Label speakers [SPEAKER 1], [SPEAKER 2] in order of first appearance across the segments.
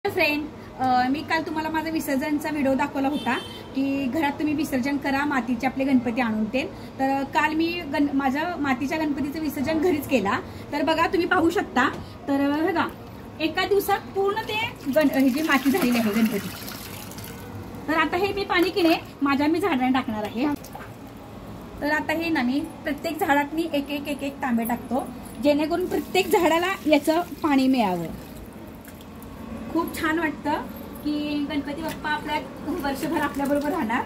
[SPEAKER 1] Friend, मी काल तुम्हाला माझा विसर्जनचा व्हिडिओ दाखवला होता की घरात तुम्ही विसर्जन करा मातीचे आपले गणपती आणून ते. तर काल मी माझ्या मातीच्या गणपतीचं विसर्जन घरीच केला. तर बघा तुम्ही पाहू शकता. तर बघा एका दिवसात पूर्ण ते ही जी माती झालेली आहे गणपती. तर आता हे मी पाणी किने माझ्या मी झाडांना टाकणार आहे. तर आता हे ना मी प्रत्येक झाडात मी एक एक एक एक तांबे टाकतो जेणेकरून प्रत्येक झाडाला याचं पाणी मिळावं. खूप छान वाटतं की गणपती बाप्पा आपल्या वर्षभर आपल्या बरोबर राहणार.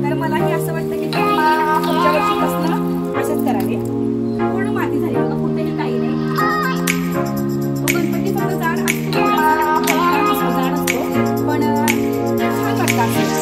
[SPEAKER 1] तर मला हे असं वाटतं की पुढच्या वर्षीपासून असंच करावे. पूर्ण माती झाली बघा, कुठेही काही नाही. तो गणपती फक्त झाड असतो पण छान वाटतं.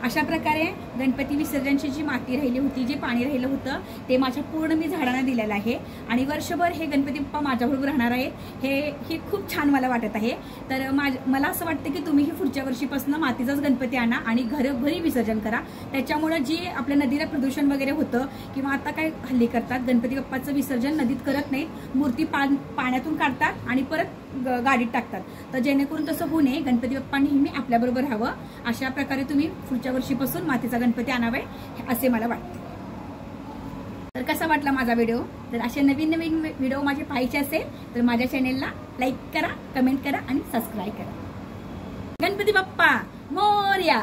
[SPEAKER 1] अशा प्रकारे गणपती विसर्जनची जी माती राहिली होती, जे पाणी राहिलं होतं ते माझ्या पूर्ण मी झाडांना दिलेलं आहे आणि वर्षभर हे गणपती बाप्पा माझ्याबरोबर राहणार आहेत. हे खूप छान मला वाटत आहे. तर मला असं वाटतं की तुम्हीही पुढच्या वर्षीपासून मातीचाच गणपती आणा आणि घरी विसर्जन करा. त्याच्यामुळे जी आपल्या नदीला प्रदूषण वगैरे होतं किंवा आता काय हल्ली करतात गणपती बाप्पाचं विसर्जन नदीत करत नाही, मूर्ती पाण्यातून काढतात आणि परत गाडीत टाकतात. तर जेणेकरून तसं होऊ नये, गणपती बाप्पा नेहमी आपल्याबरोबर राहावं. अशा प्रकारे तुम्ही पुढच्या वर्षीपासून मातीचा गणपती आणावे असे मला वाटते. तर कसा वाटला माझा व्हिडिओ? तर असे नवीन नवीन व्हिडिओ माझे पाहायचे असेल तर माझ्या चॅनेलला लाईक करा, कमेंट करा आणि सबस्क्राईब करा. गणपती बाप्पा मोरया.